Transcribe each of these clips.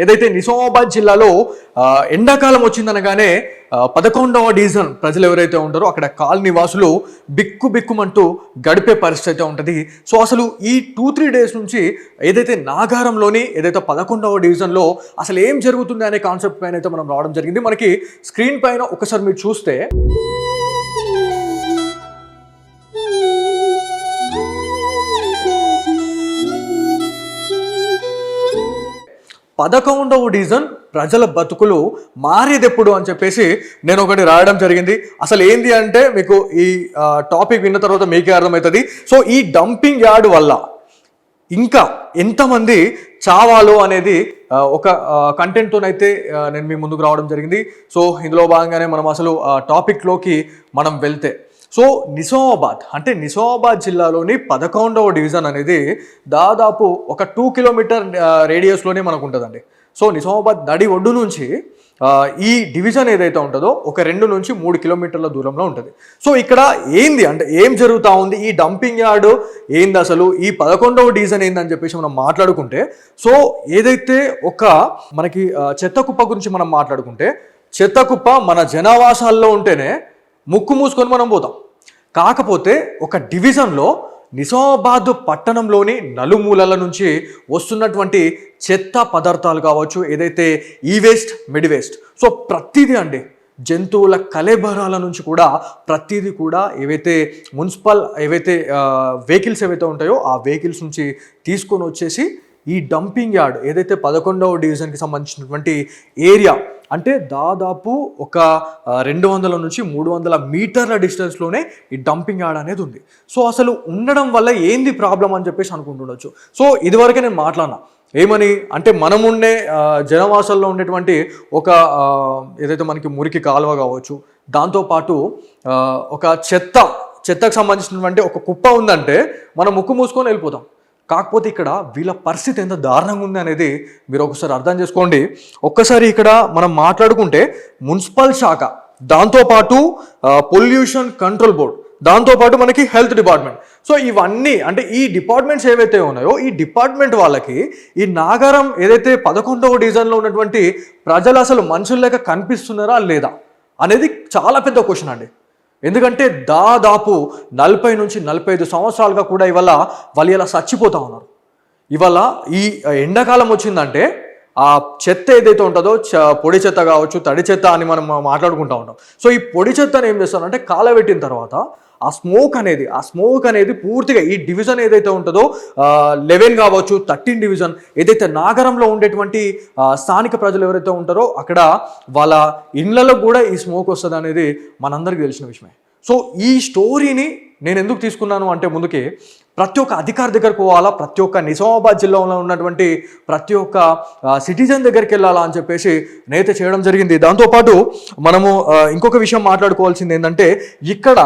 ఏదైతే నిజామాబాద్ జిల్లాలో ఎండాకాలం వచ్చిందనగానే 11వ డివిజన్ ప్రజలు ఎవరైతే ఉంటారో అక్కడ కాలనీ వాసులు బిక్కుమంటూ గడిపే పరిస్థితి అయితే ఉంటుంది. సో అసలు ఈ 2-3 డేస్ నుంచి ఏదైతే నాగారంలోని ఏదైతే 11వ డివిజన్లో అసలు ఏం జరుగుతుంది అనే కాన్సెప్ట్ పైన అయితే మనం రావడం జరిగింది. మనకి స్క్రీన్ పైన ఒకసారి మీరు చూస్తే పదకొండవ డివిజన్ ప్రజల బతుకులు మారేదెప్పుడు అని చెప్పేసి నేను ఒకటి రాయడం జరిగింది. అసలు ఏంది అంటే మీకు ఈ టాపిక్ విన్న తర్వాత మీకే అర్థమవుతుంది. సో ఈ డంపింగ్ యార్డ్ వల్ల ఇంకా ఎంతమంది చావాలో అనేది ఒక కంటెంట్తోనైతే నేను మీ ముందుకు రావడం జరిగింది. సో ఇందులో భాగంగానే మనం అసలు టాపిక్లోకి మనం వెళ్తే, సో నిజామాబాద్ జిల్లాలోని 11వ డివిజన్ అనేది దాదాపు ఒక 2 కిలోమీటర్ రేడియస్లోనే మనకు ఉంటుందండి. సో నిజామాబాద్ నడి ఒడ్డు నుంచి ఈ డివిజన్ ఏదైతే ఉంటుందో ఒక 2 నుంచి 3 కిలోమీటర్ల దూరంలో ఉంటుంది. సో ఇక్కడ ఏంది అంటే ఏం జరుగుతూ ఉంది, ఈ డంపింగ్ యార్డ్ ఏంది, అసలు ఈ 11వ డివిజన్ ఏందని చెప్పేసి మనం మాట్లాడుకుంటే, సో ఏదైతే ఒక మనకి చెత్త కుప్ప గురించి మనం మాట్లాడుకుంటే, చెత్త కుప్ప మన జనావాసాల్లో ఉంటేనే ముక్కు మూసుకొని మనం పోతాం. కాకపోతే ఒక డివిజన్లో నిజామాబాద్ పట్టణంలోని నలుమూలల నుంచి వస్తున్నటువంటి చెత్త పదార్థాలు కావచ్చు, ఏదైతే ఈ వేస్ట్ మిడ్ వేస్ట్, సో ప్రతిదీ అండి, జంతువుల కళేబరాల నుంచి కూడా ప్రతిదీ కూడా ఏవైతే మున్సిపల్ వెహికల్స్ ఏవైతే ఉంటాయో ఆ వెహికల్స్ నుంచి తీసుకొని వచ్చేసి ఈ డంపింగ్ యార్డ్ ఏదైతే 11వ డివిజన్కి సంబంధించినటువంటి ఏరియా అంటే దాదాపు ఒక 200 నుంచి 300 మీటర్ల డిస్టెన్స్లోనే ఈ డంపింగ్ యార్డ్ అనేది ఉంది. సో అసలు ఉండడం వల్ల ఏంది ప్రాబ్లం అని చెప్పేసి అనుకుంటుండొచ్చు. సో ఇదివరకే నేను మాట్లాడినా ఏమని అంటే మనముండే జనవాసాల్లో ఉండేటువంటి ఒక ఏదైతే మనకి మురికి కాలువ కావచ్చు, దాంతోపాటు ఒక చెత్తకు సంబంధించినటువంటి ఒక కుప్ప ఉందంటే మనం ముక్కు మూసుకొని వెళ్ళిపోతాం. కాకపోతే ఇక్కడ వీళ్ళ పరిస్థితి ఎంత దారుణంగా ఉంది అనేది మీరు ఒకసారి అర్థం చేసుకోండి. ఒక్కసారి ఇక్కడ మనం మాట్లాడుకుంటే మున్సిపల్ శాఖ, దాంతోపాటు పొల్యూషన్ కంట్రోల్ బోర్డ్, దాంతోపాటు మనకి హెల్త్ డిపార్ట్మెంట్, సో ఇవన్నీ అంటే ఈ డిపార్ట్మెంట్స్ ఏవైతే ఉన్నాయో ఈ డిపార్ట్మెంట్ వాళ్ళకి ఈ నాగారం ఏదైతే 11వ డివిజన్లో ఉన్నటువంటి ప్రజలు అసలు మనుషులు లేక కనిపిస్తున్నారా లేదా అనేది చాలా పెద్ద క్వశ్చన్ అండి. ఎందుకంటే దాదాపు 40 నుంచి 45 సంవత్సరాలుగా కూడా ఇవాళ వాళ్ళు ఇలా చచ్చిపోతూ ఉన్నారు. ఇవాళ ఈ ఎండాకాలం వచ్చిందంటే ఆ చెత్త ఏదైతే ఉంటుందో పొడి చెత్త కావచ్చు, తడి చెత్త అని మనం మాట్లాడుకుంటూ ఉంటాం. సో ఈ పొడి చెత్తను ఏం చేస్తారంటే కాలబెట్టిన తర్వాత ఆ స్మోక్ అనేది పూర్తిగా ఈ డివిజన్ ఏదైతే ఉంటుందో 11 కావచ్చు, 13 డివిజన్ ఏదైతే నాగరంలో ఉండేటువంటి స్థానిక ప్రజలు ఎవరైతే ఉంటారో అక్కడ వాళ్ళ ఇళ్లలో కూడా ఈ స్మోక్ వస్తుంది అనేది మనందరికీ తెలిసిన విషయమే. సో ఈ స్టోరీని నేను ఎందుకు తీసుకున్నాను అంటే, ముందుకి ప్రతి ఒక్క అధికారి దగ్గరకు పోవాలా, ప్రతి ఒక్క నిజామాబాద్ జిల్లాలో ఉన్నటువంటి ప్రతి ఒక్క సిటిజన్ దగ్గరికి వెళ్ళాలా అని చెప్పేసి నేనైతే చేయడం జరిగింది. దాంతోపాటు మనము ఇంకొక విషయం మాట్లాడుకోవాల్సింది ఏంటంటే, ఇక్కడ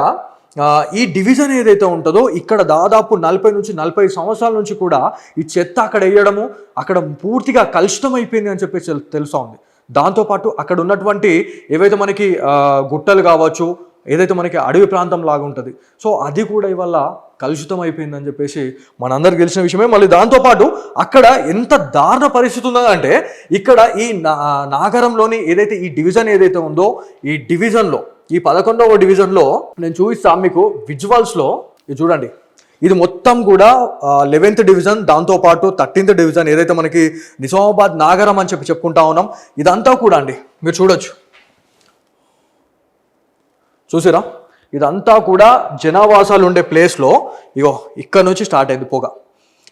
ఈ డివిజన్ ఏదైతే ఉంటుందో ఇక్కడ దాదాపు 40 నుంచి 45 సంవత్సరాల నుంచి కూడా ఈ చెత్త అక్కడ వేయడము అక్కడ పూర్తిగా కలుషితం అయిపోయింది అని చెప్పేసి తెలుస్తూ ఉంది. దాంతోపాటు అక్కడ ఉన్నటువంటి ఏవైతే మనకి గుట్టలు కావచ్చు, ఏదైతే మనకి అడవి ప్రాంతం లాగా ఉంటుంది, సో అది కూడా ఇవాళ కలుషితం అయిపోయిందని చెప్పేసి మనందరికి తెలిసిన విషయమే. మళ్ళీ దాంతోపాటు అక్కడ ఎంత దారుణ పరిస్థితి ఉన్నదంటే, ఇక్కడ ఈ నాగరంలోని ఏదైతే ఈ డివిజన్ ఏదైతే ఉందో ఈ డివిజన్లో ఈ 11వ డివిజన్లో నేను చూపిస్తాను మీకు విజువల్స్లో. ఇది చూడండి, ఇది మొత్తం కూడా 11th డివిజన్, దాంతోపాటు 13th డివిజన్ ఏదైతే మనకి నిజామాబాద్ నాగరం అని చెప్పుకుంటా ఉన్నాం. ఇదంతా కూడా అండి మీరు చూడొచ్చు, చూసిరా, ఇదంతా కూడా జనావాసాలు ఉండే ప్లేస్లో ఇగో ఇక్కడ నుంచి స్టార్ట్ అయింది పొగ.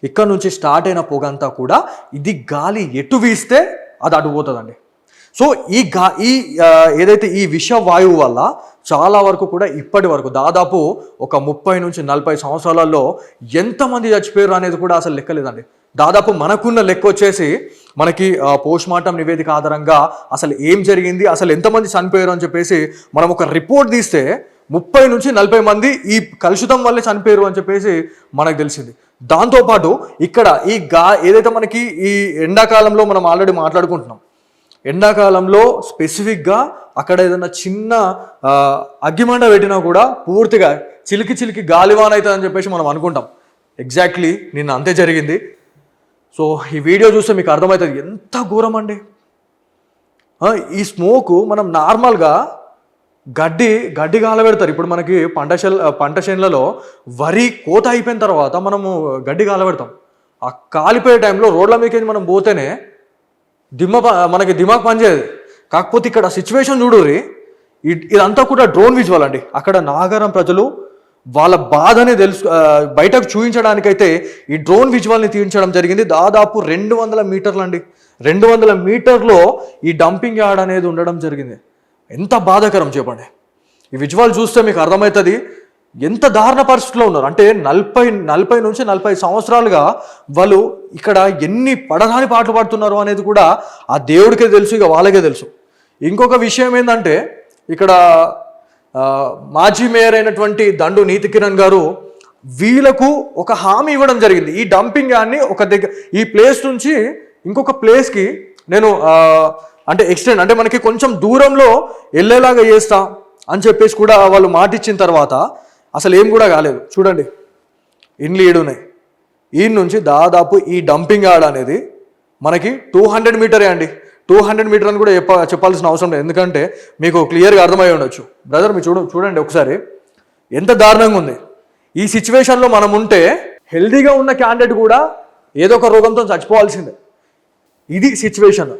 ఇక్కడ నుంచి స్టార్ట్ అయిన పొగ అంతా కూడా ఇది గాలి ఎటు వీస్తే అది అటు పోతుందండి. సో ఈ ఏదైతే ఈ విష వాయువు వల్ల చాలా వరకు కూడా ఇప్పటి వరకు దాదాపు ఒక 30 నుంచి 40 సంవత్సరాలలో ఎంతమంది చచ్చిపోయారు అనేది కూడా అసలు లెక్కలేదండి. దాదాపు మనకున్న లెక్క వచ్చేసి మనకి పోస్ట్ మార్టం నివేదిక ఆధారంగా అసలు ఏం జరిగింది, అసలు ఎంతమంది చనిపోయారు అని చెప్పేసి మనం ఒక రిపోర్ట్ తీస్తే 30 నుంచి 40 మంది ఈ కలుషితం వల్లే చనిపోయారు అని చెప్పేసి మనకు తెలిసింది. దాంతోపాటు ఇక్కడ ఏదైతే మనకి ఈ ఎండాకాలంలో మనం ఆల్రెడీ మాట్లాడుకుంటున్నాం, ఎండాకాలంలో స్పెసిఫిక్గా అక్కడ ఏదైనా చిన్న అగ్గిమంట పెట్టినా కూడా పూర్తిగా చిలికి గాలివాన అవుతుందని చెప్పేసి మనం అనుకుంటాం. ఎగ్జాక్ట్లీ నిన్న అంతే జరిగింది. సో ఈ వీడియో చూస్తే మీకు అర్థమవుతుంది ఎంత ఘోరం అండి. ఈ స్మోకు మనం నార్మల్గా గడ్డి కాలబెడతారు. ఇప్పుడు మనకి పంట చేనులలో వరి కోత అయిపోయిన తర్వాత మనము గడ్డి కాలబెడతాం. ఆ కాలిపోయే టైంలో రోడ్ల మీదకి మనం పోతేనే మనకి దిమాగ్ పనిచేయదు. కాకపోతే ఇక్కడ సిచ్యువేషన్ చూడుర్రి, ఇదంతా కూడా డ్రోన్ విజువల్ అండి. అక్కడ నాగారం ప్రజలు వాళ్ళ బాధని బయటకు చూపించడానికైతే ఈ డ్రోన్ విజువల్ని తీయించడం జరిగింది. దాదాపు 200 మీటర్లు అండి, 200 మీటర్లో ఈ డంపింగ్ యార్డ్ అనేది ఉండడం జరిగింది. ఎంత బాధాకరం చెప్పండి. ఈ విజువల్ చూస్తే మీకు అర్థమవుతుంది ఎంత దారుణ పరిస్థితిలో ఉన్నారు. అంటే 40 నుంచి 45 సంవత్సరాలుగా వాళ్ళు ఇక్కడ ఎన్ని పడరాని పాటలు పాడుతున్నారు అనేది కూడా ఆ దేవుడికే తెలుసు, ఇక వాళ్ళకే తెలుసు. ఇంకొక విషయం ఏంటంటే ఇక్కడ మాజీ మేయర్ అయినటువంటి దండు నీతి కిరణ్ గారు వీళ్ళకు ఒక హామీ ఇవ్వడం జరిగింది. ఈ డంపింగ్ యార్డ్ని ఒక దగ్గర ఈ ప్లేస్ నుంచి ఇంకొక ప్లేస్కి నేను అంటే ఎక్స్టెండ్ అంటే మనకి కొంచెం దూరంలో వెళ్ళేలాగా చేస్తా అని చెప్పేసి కూడా వాళ్ళు మాట ఇచ్చిన తర్వాత అసలు ఏం కూడా కాలేదు. చూడండి, ఇండ్లు ఈడున్నాయి. ఈ నుంచి దాదాపు ఈ డంపింగ్ యార్డ్ అనేది మనకి 200 మీటరే అండి. 200 మీటర్ అని కూడా చెప్పాల్సిన అవసరం లేదు, ఎందుకంటే మీకు క్లియర్గా అర్థమై ఉండొచ్చు. బ్రదర్ మీరు చూడండి ఒకసారి ఎంత దారుణంగా ఉంది. ఈ సిచ్యువేషన్లో మనం ఉంటే హెల్దీగా ఉన్న క్యాండిడేట్ కూడా ఏదో ఒక రోగంతో చచ్చిపోవాల్సిందే. ఇది సిచ్యువేషన్.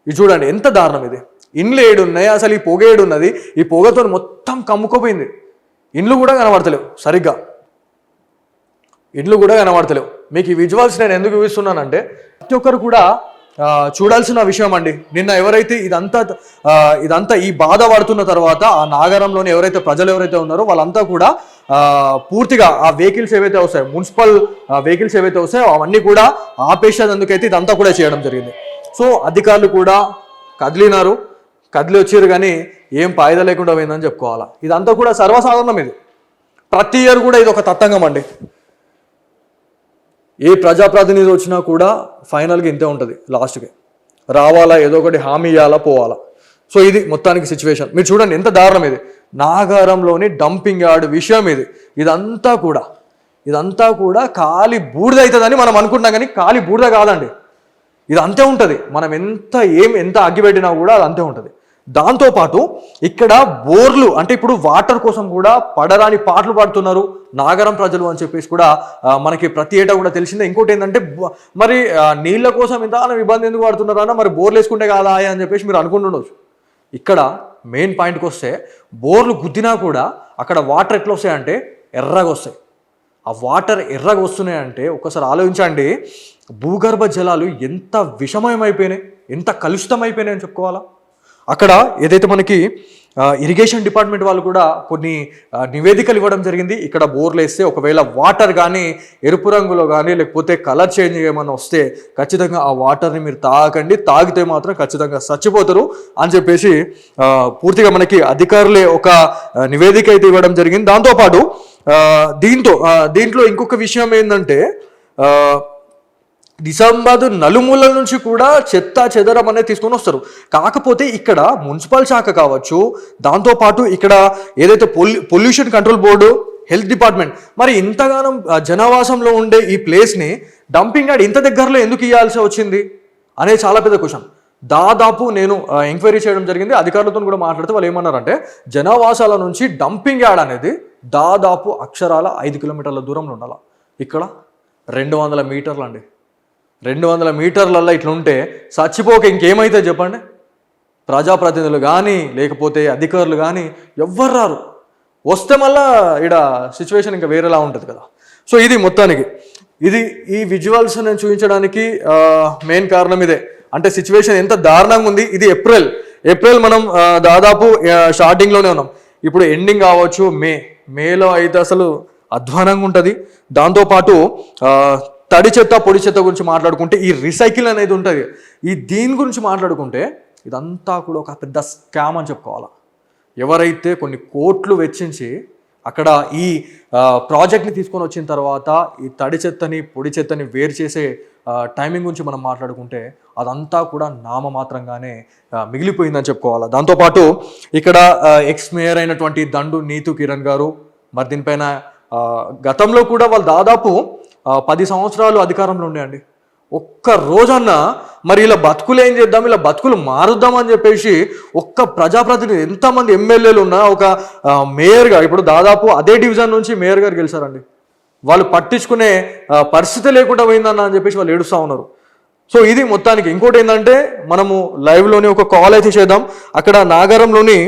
ఇది చూడండి ఎంత దారుణం ఇది. ఇండ్లు ఏడున్నాయి, అసలు ఈ పొగ ఏడున్నది, ఈ పొగతో మొత్తం కమ్ముకోపోయింది. ఇండ్లు కూడా కనబడతలేవు సరిగ్గా, ఇండ్లు కూడా కనబడతలేవు. మీకు ఈ విజువల్స్ నేను ఎందుకు చూపిస్తున్నానంటే ప్రతి ఒక్కరు కూడా చూడాల్సిన విషయం అండి. నిన్న ఎవరైతే ఇదంతా ఈ బాధ పడుతున్న తర్వాత ఆ నాగరంలోని ప్రజలు ఎవరైతే ఉన్నారో వాళ్ళంతా కూడా పూర్తిగా ఆ వెహికల్స్ ఏవైతే వస్తాయో, మున్సిపల్ వెహికల్స్ ఏవైతే వస్తాయో అవన్నీ కూడా ఆపేసేందుకైతే ఇదంతా కూడా చేయడం జరిగింది. సో అధికారులు కూడా కదిలి వచ్చారు, కానీ ఏం ఫాయిదా లేకుండా పోయిందని చెప్పుకోవాలా. ఇదంతా కూడా సర్వసాధారణం. ఇది ప్రతి ఇయర్ కూడా ఇది ఒక తతంగం అండి. ఏ ప్రజాప్రతినిధి వచ్చినా కూడా ఫైనల్గా ఇంతే ఉంటుంది, లాస్ట్కి రావాలా, ఏదో ఒకటి హామీ ఇవ్వాలా, పోవాలా. సో ఇది మొత్తానికి సిచ్యువేషన్. మీరు చూడండి ఎంత దారుణం ఇది. నాగారంలోని డంపింగ్ యార్డ్ విషయం ఇది. ఇదంతా కూడా కాలి బూడిద అవుతుందని మనం అనుకుంటున్నాం, కానీ కాలి బూడిద కాదండి. ఇది అంతే ఉంటుంది. మనం ఎంత అగ్గిపెట్టినా కూడా అది అంతే ఉంటుంది. దాంతోపాటు ఇక్కడ బోర్లు అంటే ఇప్పుడు వాటర్ కోసం కూడా పడరాని పాటలు పాడుతున్నారు నాగరం ప్రజలు అని చెప్పేసి కూడా మనకి ప్రతి ఏటా కూడా తెలిసిందే. ఇంకోటి ఏంటంటే మరి నీళ్ళ కోసం ఇంత ఇబ్బంది ఎందుకు పడుతున్నారు అన్న, మరి బోర్లు వేసుకుంటే కాదా అని చెప్పేసి మీరు అనుకుంటుండొచ్చు. ఇక్కడ మెయిన్ పాయింట్కి వస్తే బోర్లు గుద్దినా కూడా అక్కడ వాటర్ ఎట్లా వస్తాయంటే ఎర్రగా వస్తాయి. ఆ వాటర్ ఎర్రగా వస్తున్నాయంటే ఒకసారి ఆలోచించండి, భూగర్భ జలాలు ఎంత విషమయమైపోయినాయి, ఎంత కలుషితమైపోయినాయి అని చెప్పుకోవాలా. అక్కడ ఏదైతే మనకి ఇరిగేషన్ డిపార్ట్మెంట్ వాళ్ళు కూడా కొన్ని నివేదికలు ఇవ్వడం జరిగింది. ఇక్కడ బోర్లు వేస్తే ఒకవేళ వాటర్ కానీ ఎరుపు రంగులో కానీ లేకపోతే కలర్ చేంజ్ ఏమైనా వస్తే ఖచ్చితంగా ఆ వాటర్ని మీరు తాగకండి, తాగితే మాత్రం ఖచ్చితంగా చచ్చిపోతారు అని చెప్పేసి పూర్తిగా మనకి అధికారులే ఒక నివేదిక అయితే ఇవ్వడం జరిగింది. దాంతోపాటు దీంట్లో ఇంకొక విషయం ఏంటంటే నిజామాబాద్ నలుమూలల నుంచి కూడా చెత్త చెదరం అనేది తీసుకొని వస్తారు. కాకపోతే ఇక్కడ మున్సిపల్ శాఖ కావచ్చు, దాంతోపాటు ఇక్కడ ఏదైతే pollution control board, health department, మరి ఇంతగానం జనవాసంలో ఉండే ఈ ప్లేస్ని డంపింగ్ యార్డ్ ఇంత దగ్గరలో ఎందుకు ఇవ్వాల్సి వచ్చింది అనేది చాలా పెద్ద క్వశ్చన్. దాదాపు నేను ఎంక్వైరీ చేయడం జరిగింది, అధికారులతో కూడా మాట్లాడితే వాళ్ళు ఏమన్నారంటే జనవాసాల నుంచి డంపింగ్ యార్డ్ అనేది దాదాపు అక్షరాల 5 కిలోమీటర్ల దూరంలో ఉండాలి. ఇక్కడ 200 మీటర్లు అండి. 200 మీటర్లలో ఇట్లుంటే చచ్చిపోక ఇంకేమైతే చెప్పండి. ప్రజాప్రతినిధులు కానీ లేకపోతే అధికారులు కానీ ఎవ్వరు రారు. వస్తే మళ్ళా ఇక్కడ సిచ్యువేషన్ ఇంకా వేరేలా ఉంటుంది కదా. సో ఇది మొత్తానికి ఈ విజువల్స్ నేను చూపించడానికి మెయిన్ కారణం ఇదే. అంటే సిచ్యువేషన్ ఎంత దారుణంగా ఉంది. ఇది ఏప్రిల్ మనం దాదాపు స్టార్టింగ్లోనే ఉన్నాం. ఇప్పుడు ఎండింగ్ కావచ్చు, మేలో అయితే అసలు అధ్వానంగా ఉంటుంది. దాంతోపాటు తడి చెత్త పొడి చెత్త గురించి మాట్లాడుకుంటే ఈ రీసైకిల్ అనేది ఉంటుంది. దీని గురించి మాట్లాడుకుంటే ఇదంతా కూడా ఒక పెద్ద స్కామ్ అని చెప్పుకోవాలి. ఎవరైతే కొన్ని కోట్లు వెచ్చించి అక్కడ ఈ ప్రాజెక్ట్ని తీసుకొని వచ్చిన తర్వాత ఈ తడి చెత్తని పొడి చెత్తని వేరు చేసే టైమింగ్ గురించి మనం మాట్లాడుకుంటే అదంతా కూడా నామమాత్రంగానే మిగిలిపోయిందని చెప్పుకోవాలి. దాంతోపాటు ఇక్కడ ఎక్స్ మేయర్ అయినటువంటి దండు నీతి కిరణ్ గారు మరి దీనిపైన గతంలో కూడా వాళ్ళు దాదాపు 10 సంవత్సరాలు అధికారంలో ఉండేయండి. ఒక్క రోజన్నా మరి ఇలా బతుకులు ఏం చేద్దాం, ఇలా బతుకులు మారుద్దాం అని చెప్పేసి ఒక్క ప్రజాప్రతినిధి, ఎంతమంది ఎమ్మెల్యేలు ఉన్నా ఒక మేయర్గా, ఇప్పుడు దాదాపు అదే డివిజన్ నుంచి మేయర్ గారు గెలిచారండి. వాళ్ళు పట్టించుకునే పరిస్థితి లేకుండా పోయిందన్న అని చెప్పేసి వాళ్ళు ఏడుస్తూ ఉన్నారు. సో ఇది మొత్తానికి. ఇంకోటి ఏంటంటే మనము లైవ్లోని ఒక కాల్ అయితే చేద్దాం. అక్కడ నాగారంలోని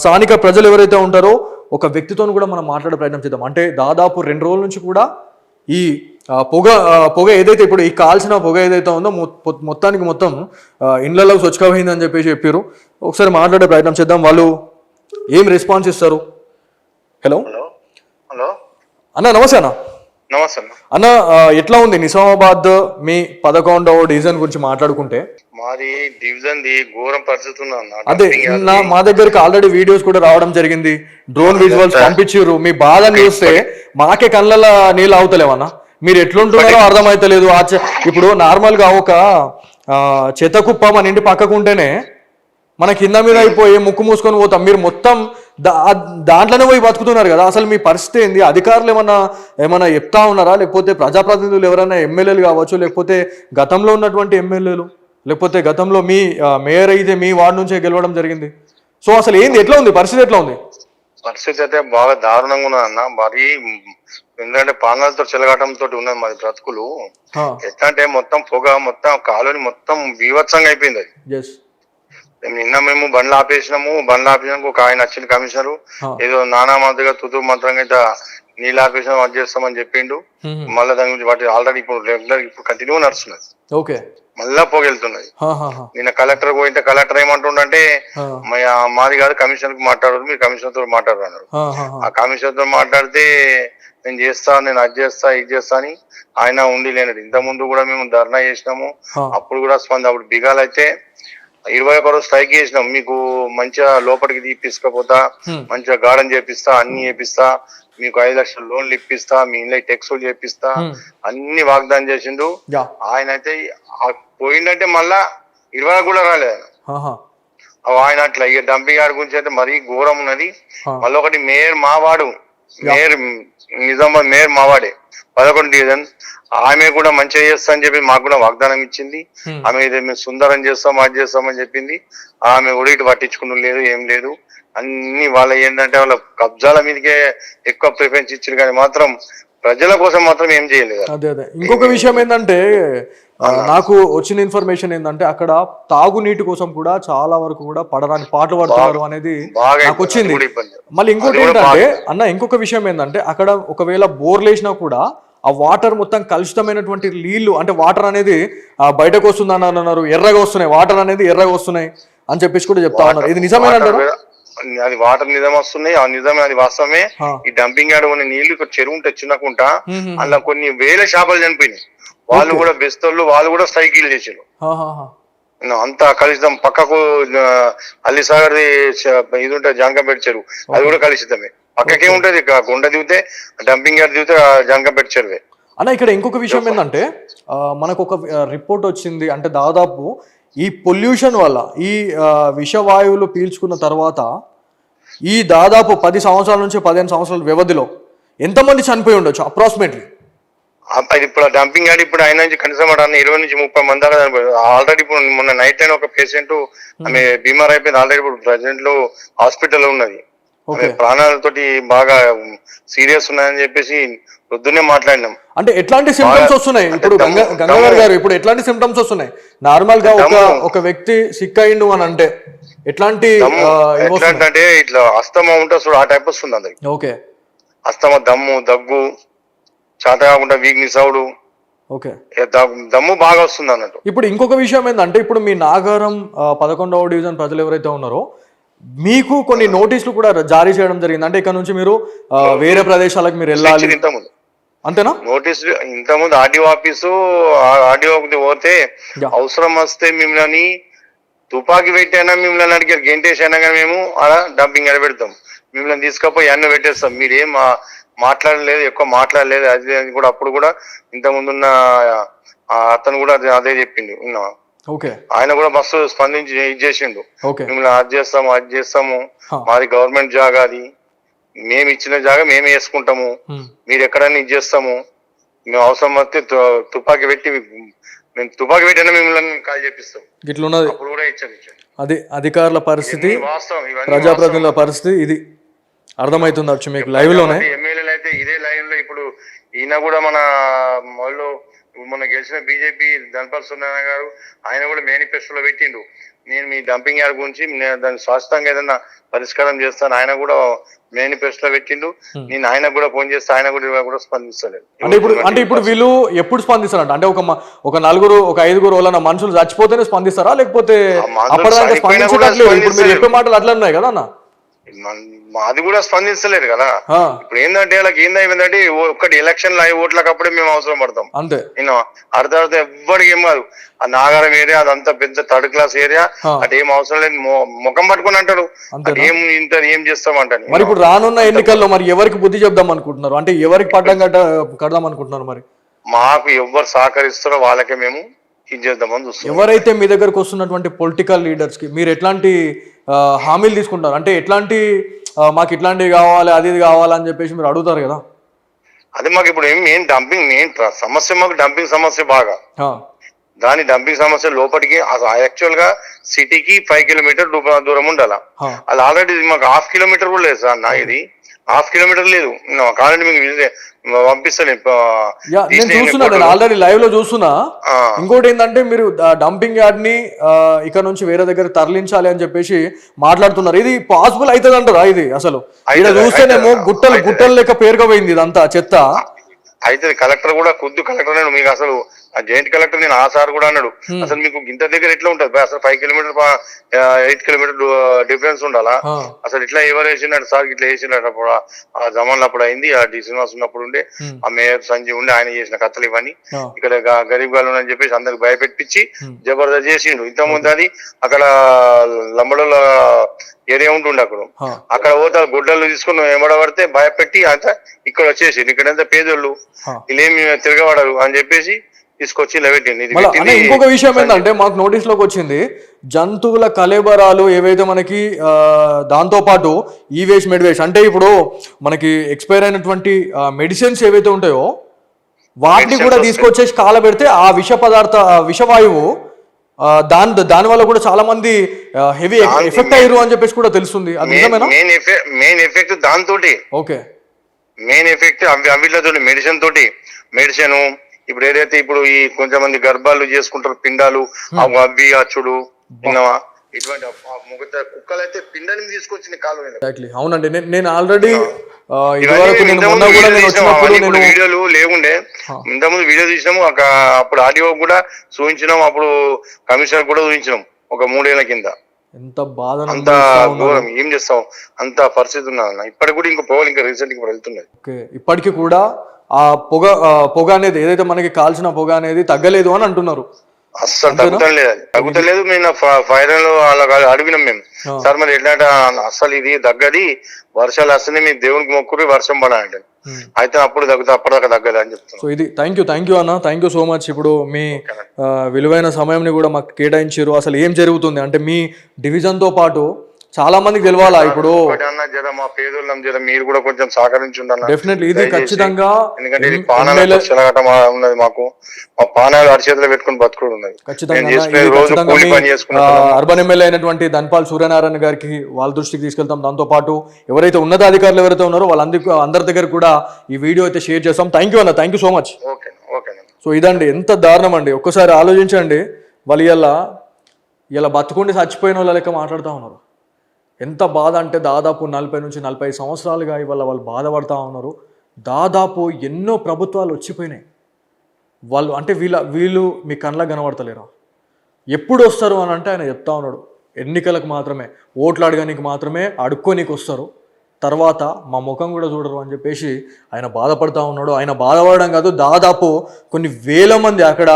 స్థానిక ప్రజలు ఎవరైతే ఉంటారో ఒక వ్యక్తితో కూడా మనం మాట్లాడే ప్రయత్నం చేద్దాం. అంటే దాదాపు 2 రోజుల నుంచి కూడా ఈ పొగ ఏదైతే ఇప్పుడు ఈ కాల్చిన పొగ ఏదైతే ఉందో మొత్తానికి మొత్తం ఇండ్లలోకి స్వచ్ఛమైందని చెప్పేసి చెప్పారు. ఒకసారి మాట్లాడే ప్రయత్నం చేద్దాం. వాళ్ళు ఏం రెస్పాన్స్ ఇస్తారు. హలో హలో అన్న, నమస్తే అన్న. నమస్తే అన్న, ఎట్లా ఉంది నిజామాబాద్ మీ 11వ డివిజన్ గురించి మాట్లాడుకుంటే? మాది డివిజన్ ది ఘోరం పరిస్థితి ఉంది. అదే మా దగ్గరికి ఆల్రెడీ వీడియోస్ కూడా రావడం జరిగింది, డ్రోన్ విజువల్స్ పంపించారు. మీ బాధ చూస్తే మాకే కళ్ళల్లో నీళ్ళు అవుతలేవన్నా. మీరు ఎట్లుంటున్నారో అర్థమైతలేదు. ఇప్పుడు నార్మల్ గా ఒక చెత్త కుప్ప మన ఇంటి పక్కకు ఉంటేనే మన కింద మీద అయిపోయి ముక్కు మూసుకొని పోతాం. మీరు మొత్తం దాంట్లోనే పోయి బతుకుతున్నారు కదా. అసలు మీ పరిస్థితి ఏంది? అధికారులు ఏమన్నా చెప్తా ఉన్నారా? లేకపోతే ప్రజాప్రతినిధులు ఎవరైనా ఎమ్మెల్యేలు కావచ్చు, లేకపోతే గతంలో ఉన్నటువంటి ఎమ్మెల్యేలు, లేకపోతే గతంలో మీ మేయర్ అయితే మీ వార్డు నుంచే గెలవడం జరిగింది. సో అసలు ఏంది, ఎట్లా ఉంది పరిస్థితి? ఎట్లా ఉంది పరిస్థితి? అయితే బాగా దారుణంగా ఉన్నది అన్న. మరి ఎందుకంటే పానాలతో చెలగాటంతో ఉన్నది మాది బ్రతుకులు. ఎట్లా అంటే మొత్తం పొగ, మొత్తం కాలుని మొత్తం బీభత్సంగా అయిపోయింది. అది నిన్న మేము బండ్లు ఆపేసినాము. బండ్లు ఆపేసినాక ఒక ఆయన వచ్చింది కమిషనరు, ఏదో నానా మంత్రిగా తుతు మంత్రంగా ఇట్లా నీళ్ళు ఆపేసినాం, అది చేస్తామని చెప్పిండు. మళ్ళీ దాని గురించి వాటి ఆల్రెడీ ఇప్పుడు రెగ్యులర్ ఇప్పుడు కంటిన్యూ నడుస్తున్నది. మళ్ళా పొగెళ్తున్నది. నిన్న కలెక్టర్ పోయింటే కలెక్టర్ ఏమంటుండంటే మాది కాదు కమిషనర్ కి మాట్లాడదు, మీరు కమిషనర్ తో మాట్లాడరు అన్నారు. ఆ కమిషనర్ తో మాట్లాడితే నేను చేస్తా, నేను అది చేస్తా, ఇది చేస్తా అని ఆయన ఉండి లేనడు. ఇంత ముందు కూడా మేము ధర్నా చేసినాము. అప్పుడు కూడా అప్పుడు బిగాలు అయితే 21 రోజు స్ట్రైక్ చేసినాం. మీకు మంచిగా లోపలికి తీసుకపోతా, మంచిగా గార్డెన్ చేపిస్తా, అన్ని చేపిస్తా, మీకు 5 లక్షల లోన్లు ఇప్పిస్తా, మీ ఇంట్లో టెక్స్లు చేపిస్తా, అన్ని వాగ్దానం చేసిండు ఆయన. అయితే పోయిందంటే మళ్ళా 20 కూడా రాలేదు ఆయన. అట్లా ఇక డంపింగ్ యార్డ్ గురించి అయితే మరీ ఘోరం ఉన్నది. మళ్ళీ ఒకటి మేయర్ మావాడు, మేయర్ నిజామాబాద్ మేయర్ మావాడే 11 డివిజన్. ఆమె కూడా మంచిగా చేస్తా అని చెప్పి మాకు కూడా వాగ్దానం ఇచ్చింది. ఆమె మేము సుందరం చేస్తాం, అది చేస్తామని చెప్పింది. ఆమె కూడా ఇటు పట్టించుకుని లేదు, ఏం లేదు. అన్ని వాళ్ళ ఏంటంటే వాళ్ళ కబ్జాల మీదకే ఎక్కువ ప్రిఫరెన్స్ ఇచ్చారు, కానీ మాత్రం ప్రజల కోసం మాత్రం ఏం చేయలేదు. అదే ఇంకొక విషయం ఏంటంటే, నాకు వచ్చిన ఇన్ఫర్మేషన్ ఏంటంటే అక్కడ తాగునీటి కోసం కూడా చాలా వరకు కూడా పడరాని పాటలు పడుతున్నారు అనేది నాకు వచ్చింది. మళ్ళీ ఇంకోటి ఏంటంటే అన్న, ఇంకొక విషయం ఏంటంటే అక్కడ ఒకవేళ బోర్లు వేసినా కూడా ఆ వాటర్ మొత్తం కలుషితమైనటువంటి నీళ్లు, అంటే వాటర్ అనేది బయటకు వస్తుంది అని అన్నారు. ఎర్రగా వస్తున్నాయి, వాటర్ అనేది ఎర్రగా వస్తున్నాయి అని చెప్పేసి కూడా చెప్తా ఉన్నారు. ఇది నిజమేనంటారు? అది వాటర్ నిజం వస్తున్నాయి, ఆ నిజమే, అది వాస్తవమే. ఈ డంపింగ్ యార్డ్ కొన్ని నీళ్లు చెరువు ఉంటే చిన్నకుంటా అలా కొన్ని వేల చేపలు చనిపోయినాయి. వాళ్ళు కూడా బెస్తోళ్ళు, వాళ్ళు కూడా సైకిల్ చేసారు. అంతా కలుషితం. పక్కకు అల్లిసాగర్ ఇది ఉంటే జంకంపేట చెరువు, అది కూడా కలుషితమే. పక్కకే ఉంటది, గుండ దిగితే డంపింగ్ యార్డ్ దిగితే జంకంపేట చెరువే అన్న. ఇక్కడ ఇంకొక విషయం ఏంటంటే మనకు ఒక రిపోర్ట్ వచ్చింది. అంటే దాదాపు ఈ పొల్యూషన్ వల్ల, ఈ విషవాయువులు పీల్చుకున్న తర్వాత ఈ దాదాపు 10 సంవత్సరాల నుంచి 15 సంవత్సరాల వ్యవధిలో ఎంతమంది చనిపోయి ఉండొచ్చు అప్రాక్సిమేట్లీ? ఇప్పుడు డంపింగ్ యార్డ్ ఇప్పుడు ఆయన నుంచి కనీసం 20 నుంచి 30 మంది దాకా చనిపోయారు ఆల్రెడీ. ఇప్పుడు మొన్న నైట్ టైం ఒక పేషెంట్ ఆమె బీమార్ అయిపోయింది ఆల్రెడీ. ఇప్పుడు ప్రెసెంట్ లో హాస్పిటల్ ఉన్నది. ప్రాణాలతోటి బాగా సీరియస్ ఉన్నాయని చెప్పేసి పొద్దున్నే మాట్లాడినాం. అంటే ఎట్లాంటి సిమ్టమ్స్ వస్తున్నాయి ఇప్పుడు గంగాధర్ గారు? ఇప్పుడు ఎట్లాంటి సిమ్టమ్స్ వస్తున్నాయి? నార్మల్ గా ఒక వ్యక్తి సిక్ అయిండు అని అంటే ఎట్లాంటి అంటే ఇట్లా అస్తమా ఉంటుంది చూడు, ఆ టైప్ వస్తుంది అందరికి. ఓకే, అస్తమా, దమ్ము, దగ్గు, చేత కాకుండా వీక్నెస్ అవుడు, ఓకే, దమ్ము బాగా వస్తుంది అన్నట్టు. ఇప్పుడు ఇంకొక విషయం ఏంటంటే ఇప్పుడు మీ నాగారం 11వ డివిజన్ ప్రజలు ఎవరైతే ఉన్నారో మీకు కొన్ని నోటీసులు కూడా జారీ చేయడం జరిగింది. అంటే ఇక్కడ నుంచి మీరు వేరే ప్రదేశాలకు మీరు వెళ్ళాలి అంతేనా? నోటీసులు ఇంతకుముందు ఆర్డీఓ ఆఫీసు, ఆర్డీఓకి పోతే అవసరం వస్తే మిమ్మల్ని తుపాకీ పెట్టైనా మిమ్మల్ని అడిగారు, గెంటేసి అయినా కానీ మేము అలా డంపింగ్ యార్డ్ పెడతాం, మిమ్మల్ని తీసుకపోయి అన్న పెట్టేస్తాం, మీరేం మాట్లాడలేదు, ఎక్కువ మాట్లాడలేదు అది అని కూడా అప్పుడు కూడా ఇంత ముందున్న అతను కూడా అదే చెప్పిండు. ఆయన కూడా మస్తు స్పందించి ఇది చేసిండు, మిమ్మల్ని అది చేస్తాము, మాది గవర్నమెంట్ జాగా, అది మేము ఇచ్చిన జాగా మేమే వేసుకుంటాము, మీరు ఎక్కడైనా ఇది చేస్తాము, మేము అవసరం వస్తే తుపాకీ పెట్టి మేము తుపాకీ పెట్టినా మిమ్మల్ని కాల్ చేపిస్తాం. ఇట్లున్నది అప్పుడు కూడా ఇచ్చాం. అది అధికారుల పరిస్థితి, వాస్తవం. ఇవన్నీ ప్రజాప్రతినిధుల పరిస్థితి ఇది అర్థమవుతుంది మీకు లైవ్ లోనే. ఎమ్మెల్యేలు అయితే ఇదే లైవ్ లో ఇప్పుడు ఈయన కూడా మన వాళ్ళు మొన్న గెలిచిన బీజేపీ ధనపాల్ సున్నారాయణ గారు ఆయన కూడా మేనిఫెస్టోలో పెట్టిండు, నేను మీ డంపింగ్ యార్డ్ గురించి దాన్ని శాశ్వతంగా ఏదైనా పరిష్కారం చేస్తాను. ఆయన కూడా మేనిఫెస్టోలో పెట్టిండు. నేను ఆయన కూడా ఫోన్ చేస్తే ఆయన కూడా స్పందిస్తలేదు. అంటే ఇప్పుడు వీళ్ళు ఎప్పుడు స్పందిస్తారంట? అంటే ఒక నలుగురు ఒక ఐదుగురు వాళ్ళ మనుషులు చచ్చిపోతేనే స్పందిస్తారా, లేకపోతే అప్పటిదాకా స్పందించట్లేదు? ఇప్పుడు మీరు చెప్పే మాటలు అట్లా ఉన్నాయి కదా అన్న, అది కూడా స్పందించలేదు కదా. ఇప్పుడు ఏంటంటే వాళ్ళకి ఏంటంటే ఒక్కటి ఎలక్షన్ ఓట్లకు అప్పుడే మేము అవసరం పడతాం అంతే. నేను అర్థం ఎవ్వడికి ఏం కాదు. ఆ నాగారం ఏరియా అదంతా పెద్ద థర్డ్ క్లాస్ ఏరియా, అటు ఏం అవసరం లేదు. ముఖం పట్టుకుని అంటాడు ఏం చేస్తామంటాను. మరి ఇప్పుడు రానున్న ఎన్నికల్లో మరి ఎవరికి బుద్ధి చెప్దాం అనుకుంటున్నారు? అంటే ఎవరికి పడ్డం కడదాం అనుకుంటున్నారు? మరి మాకు ఎవరు సహకరిస్తారో వాళ్ళకే మేము ఇది చేద్దామని చూస్తాం. ఎవరైతే మీ దగ్గరకు వస్తున్నటువంటి పొలిటికల్ లీడర్స్ కి మీరు ఎట్లాంటి హామీలు తీసుకుంటారు? అంటే ఎట్లాంటి మాకు ఇట్లాంటివి కావాలి అది ఇది కావాలని చెప్పేసి మీరు అడుగుతారు కదా. అదే మాకు ఇప్పుడు మెయిన్ సమస్య, మాకు డంపింగ్ సమస్య బాగా. దాని డంపింగ్ సమస్య లోపలికి యాక్చువల్ గా సిటీకి 5 కిలోమీటర్ దూరం ఉండాల. అది ఆల్రెడీ మాకు 1/2 కిలోమీటర్ కూడా లేదు సార్ అన్న, ఇది 1/2 కిలోమీటర్ లేదు. కావాలంటే మీకు పంపిస్తాను, ఆల్రెడీ లైవ్ లో చూస్తున్నా. ఇంకోటి ఏంటంటే మీరు డంపింగ్ యార్డ్ ని ఇక్కడ నుంచి వేరే దగ్గర తరలించాలి అని చెప్పేసి మాట్లాడుతున్నారు. ఇది పాసిబుల్ అవుతుంది అంటారా? ఇది అసలు ఇక్కడ చూస్తేనేమో గుట్టలు లెక్క పేరుకపోయింది ఇదంతా చెత్త. అయితే కలెక్టర్ కూడా కలెక్టర్ అన్నాడు మీకు, అసలు ఆ జాయింట్ కలెక్టర్ నేను ఆ సార్ కూడా అన్నాడు, అసలు మీకు ఇంత దగ్గర ఎట్లా ఉంటది అసలు 5 కిలోమీటర్ 8 కిలోమీటర్ డిఫరెన్స్ ఉండాలా, అసలు ఇట్లా ఎవరు వేసినాడు సార్, ఇట్లా వేసినాడు. అప్పుడు ఆ జమాన్లు అప్పుడు అయింది, ఆ డి శ్రీనివాస్ ఉన్నప్పుడు ఉండే, ఆ మేయర్ సంజయ్ ఉండే, ఆయన చేసిన కథలు ఇవన్నీ ఇక్కడ గరీబ్ గాలు అని చెప్పేసి అందరికి భయపెట్టించి జబర్దస్త్ చేసిండు. ఇంతకుముందు అది అక్కడ లంబడోల ఏరియా ఉంటుండే, అక్కడ పోతే గుడ్డలు తీసుకుని ఏమడబడితే భయపెట్టి అంతా ఇక్కడ వచ్చేసి ఇక్కడంతా పేదోళ్ళు వీళ్ళేమి తిరగబడరు అని చెప్పేసి తీసుకొచ్చి లెవెట్టింది. ఇంకొక విషయం ఏంటంటే మాకు నోటీస్ లోకి వచ్చింది, జంతువుల కళేబరాలు ఏవైతే మనకి దాంతో పాటు ఈ వేస్ట్ మెడ్ వేస్ట్ అంటే ఇప్పుడు మనకి ఎక్స్పైర్ అయినటువంటి మెడిసిన్స్ ఏవైతే ఉంటాయో వాటిని కూడా తీసుకొచ్చేసి కాలబెడితే ఆ విషవాయువు దాని వల్ల కూడా చాలా మంది హెవీ ఎఫెక్ట్ అయ్యారు అని చెప్పేసి కూడా తెలుస్తుంది. అది నిజమేనా? మెయిన్ ఎఫెక్ట్ దాంతో, ఓకే, మెయిన్ ఎఫెక్ట్ అవిలతో మెడిసిన్. ఇప్పుడు ఏదైతే ఇప్పుడు ఈ కొంతమంది గర్భాలు చేసుకుంటారు, పిండాలు అవి అచ్చుడు విన్నావా, ఇటువంటి కుక్కలు అయితే పిండాన్ని తీసుకొచ్చిన కాలం. అవునండి, నేను ఆల్రెడీ వీడియోలు లేకుండే, ఇంతకుముందు వీడియో తీసినాము, అప్పుడు ఆడియో కూడా చూపించినాము, అప్పుడు కమిషనర్ కూడా చూపించినాం ఒక 3 ఏళ్ల కింద. ఎంత బాధ, అంత ఘోరం, ఏం చేస్తాం, అంత పరిస్థితి ఉన్నా. ఇప్పటికి కూడా ఇంకా పోవాలి, ఇంకా రీసెంట్ గా వెళ్తున్నది. ఇప్పటికీ కూడా ఆ పొగ అనేది ఏదైతే మనకి కాల్చిన పొగ అనేది తగ్గలేదు అని అంటున్నారు. అస్సలు తగ్గుతలేదు. మేము ఫైర్ లో అడిగినాం మేము, సార్ మరి ఎట్లా అసలు ఇది తగ్గది, వర్షాలు వస్తేనే మీ దేవునికి మొక్కురు వర్షం పడాలంటే, అయితే అప్పుడు తగ్గుతా, అప్పటిదాకా తగ్గదు అని చెప్తాను. సో ఇది థ్యాంక్ యూ అన్న, థ్యాంక్ యూ సో మచ్. ఇప్పుడు మీ విలువైన సమయంని కూడా మాకు కేటాయించారు. అసలు ఏం జరుగుతుంది అంటే మీ డివిజన్ తో పాటు చాలా మందికి తెలవాలా. ఇప్పుడు మా పేదోళ్ళం మీరు కూడా కొంచెం సహకరించుండాలి డెఫినెట్లీ, ఇది ఖచ్చితంగా. ఎందుకంటే ఇది పానాలు ఉన్నది, మాకు మా పానాలు అరిచేతులు పెట్టుకుని బతుకుడు ఉన్నది. అర్బన్ ఎమ్మెల్యే అయినటువంటి ధనపాల్ సూర్యనారాయణ గారికి వాళ్ళ దృష్టికి తీసుకెళ్తాం. దాంతో పాటు ఎవరైతే ఉన్నతాధికారులు ఎవరైతే ఉన్నారో అందరి దగ్గర కూడా ఈ వీడియో అయితే షేర్ చేస్తాం. థ్యాంక్ యూ అన్న, thank you so much. So ఇదండి, ఎంత దారుణం అండి. ఒక్కసారి ఆలోచించండి, వాళ్ళు ఇలా బతుకుండి చచ్చిపోయిన వాళ్ళ లెక్క మాట్లాడుతూ ఉన్నారు. ఎంత బాధ అంటే దాదాపు 40 నుంచి 45 సంవత్సరాలుగా ఇవాళ వాళ్ళు బాధపడతా ఉన్నారు. దాదాపు ఎన్నో ప్రభుత్వాలు వచ్చిపోయినాయి. వాళ్ళు అంటే వీళ్ళు మీ కళ్ళకు కనబడతలేరు. ఎప్పుడు వస్తారు అని అంటే ఆయన చెప్తా ఉన్నాడు, ఎన్నికలకు మాత్రమే, ఓట్లు అడగడానికి మాత్రమే అడుక్కోనికి వస్తారు, తర్వాత మా ముఖం కూడా చూడరు అని చెప్పేసి ఆయన బాధపడతా ఉన్నాడు. ఆయన బాధపడడం కాదు, దాదాపు కొన్ని వేల మంది అక్కడ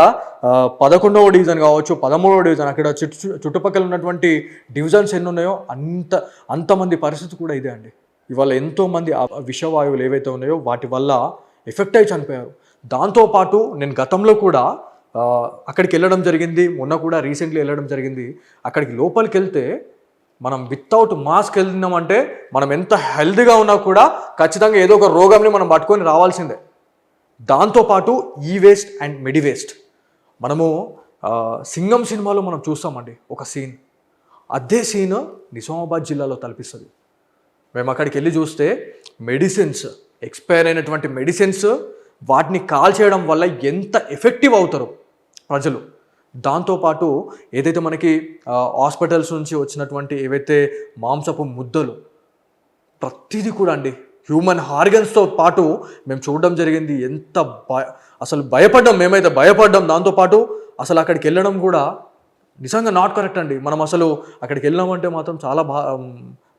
11వ డివిజన్ కావచ్చు, 13వ డివిజన్, అక్కడ చుట్టుపక్కల ఉన్నటువంటి డివిజన్స్ ఎన్ని ఉన్నాయో అంతమంది పరిస్థితి కూడా ఇదే అండి. ఇవాళ ఎంతోమంది విషవాయువులు ఏవైతే ఉన్నాయో వాటి వల్ల ఎఫెక్ట్ అయి చనిపోయారు. దాంతోపాటు నేను గతంలో కూడా అక్కడికి వెళ్ళడం జరిగింది, మొన్న కూడా రీసెంట్లీ వెళ్ళడం జరిగింది. అక్కడికి లోపలికి వెళ్తే మనం వితౌట్ మాస్క్ వెళ్ళినామంటే మనం ఎంత హెల్తీగా ఉన్నా కూడా ఖచ్చితంగా ఏదో ఒక రోగంని మనం పట్టుకొని రావాల్సిందే. దాంతోపాటు ఈ వేస్ట్ అండ్ మెడి వేస్ట్. మనము సింగం సినిమాలో మనం చూస్తామండి ఒక సీన్, అదే సీన్ నిజామాబాద్ జిల్లాలో తలపిస్తుంది. మేము అక్కడికి వెళ్ళి చూస్తే మెడిసిన్స్, ఎక్స్పైర్ అయినటువంటి మెడిసిన్స్, వాటిని కాల్ చేయడం వల్ల ఎంత ఎఫెక్టివ్ అవుతారు ప్రజలు. దాంతోపాటు ఏదైతే మనకి హాస్పిటల్స్ నుంచి వచ్చినటువంటి ఏవైతే మాంసపు ముద్దలు, ప్రతిదీ కూడా అండి హ్యూమన్ ఆర్గన్స్తో పాటు మేము చూడడం జరిగింది. ఎంత అసలు భయపడ్డాం, మేమైతే భయపడ్డాం. దాంతోపాటు అసలు అక్కడికి వెళ్ళడం కూడా నిజంగా నాట్ కరెక్ట్ అండి. మనం అసలు అక్కడికి వెళ్ళామంటే మాత్రం చాలా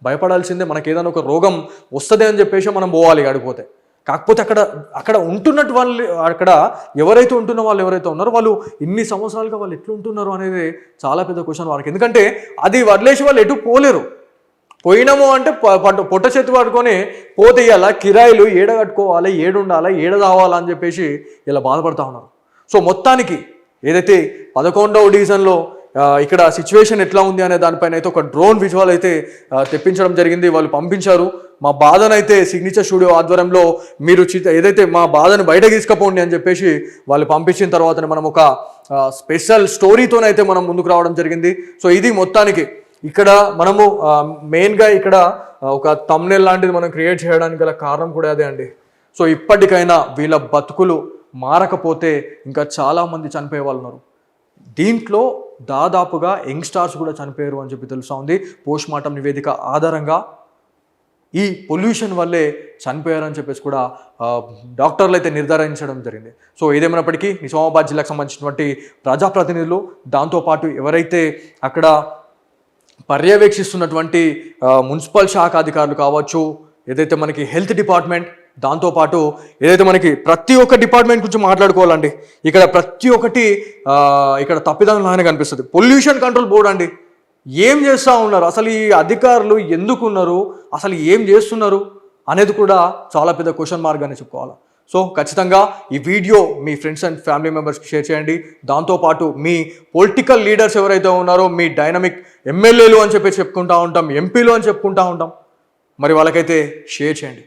భయపడాల్సిందే. మనకి ఏదైనా ఒక రోగం వస్తుంది అని చెప్పేసి మనం పోవాలి అడిగిపోతే. కాకపోతే అక్కడ ఉంటున్నట్టు వాళ్ళు, అక్కడ ఎవరైతే ఉంటున్న వాళ్ళు ఎవరైతే ఉన్నారో వాళ్ళు ఇన్ని సంవత్సరాలుగా వాళ్ళు ఎట్లా ఉంటున్నారు అనేది చాలా పెద్ద క్వశ్చన్ వాళ్ళకి. ఎందుకంటే అది వదిలేసి వాళ్ళు ఎటు పోలేరు. పోయినాము అంటే పొట్ట చేతి పట్టుకొని పోతే ఇలా కిరాయిలు ఏడ కట్టుకోవాలి, ఏడుండాలి, ఏడ రావాలా అని చెప్పేసి ఇలా బాధపడుతూ ఉన్నారు. సో మొత్తానికి ఏదైతే 11వ డివిజన్లో ఇక్కడ సిచ్యువేషన్ ఎట్లా ఉంది అనే దానిపైన అయితే ఒక డ్రోన్ విజువల్ అయితే తెప్పించడం జరిగింది, వాళ్ళు పంపించారు. మా బాధనైతే సిగ్నేచర్ స్టూడియో ఆధ్వర్యంలో మీరు ఏదైతే మా బాధను బయటకు తీసుకుపోండి అని చెప్పేసి వాళ్ళు పంపించిన తర్వాతనే మనం ఒక స్పెషల్ స్టోరీతోనైతే మనం ముందుకు రావడం జరిగింది. సో ఇది మొత్తానికి ఇక్కడ మనము మెయిన్గా ఇక్కడ ఒక థంబ్నెయిల్ లాంటిది మనం క్రియేట్ చేయడానికి గల కారణం కూడా అదే అండి. సో ఇప్పటికైనా వీళ్ళ బతుకులు మారకపోతే ఇంకా చాలామంది చనిపోయే వాళ్ళు ఉన్నారు. దీంట్లో దాదాపుగా యంగ్స్టార్స్ కూడా చనిపోయారు అని చెప్పి తెలుస్తూ ఉంది. పోస్ట్ మార్టం నివేదిక ఆధారంగా ఈ పొల్యూషన్ వల్లే చనిపోయారని చెప్పేసి కూడా డాక్టర్లు అయితే నిర్ధారించడం జరిగింది. సో ఏదేమైనప్పటికీ నిజామాబాద్ జిల్లాకు సంబంధించినటువంటి ప్రజాప్రతినిధులు, దాంతోపాటు ఎవరైతే అక్కడ పర్యవేక్షిస్తున్నటువంటి మున్సిపల్ శాఖ అధికారులు కావచ్చు, ఏదైతే మనకి హెల్త్ డిపార్ట్మెంట్, దాంతోపాటు ఏదైతే మనకి ప్రతి ఒక్క డిపార్ట్మెంట్ గురించి మాట్లాడుకోవాలండి. ఇక్కడ ప్రతి ఒక్కటి ఇక్కడ తప్పిదంలానే కనిపిస్తుంది. పొల్యూషన్ కంట్రోల్ బోర్డు అండి, ఏం చేస్తూ ఉన్నారు, అసలు ఈ అధికారులు ఎందుకు ఉన్నారు, అసలు ఏం చేస్తున్నారు అనేది కూడా చాలా పెద్ద క్వశ్చన్ మార్క్ అని చెప్పుకోవాలి. సో ఖచ్చితంగా ఈ video me friends and family మెంబర్స్కి షేర్ చేయండి. దాంతోపాటు మీ పొలిటికల్ లీడర్స్ ఎవరైతే ఉన్నారో, మీ డైనమిక్ ఎమ్మెల్యేలు అని చెప్పి చెప్పుకుంటూ ఉంటాం, ఎంపీలు అని చెప్పుకుంటూ ఉంటాం, మరి వాళ్ళకైతే షేర్ చేయండి.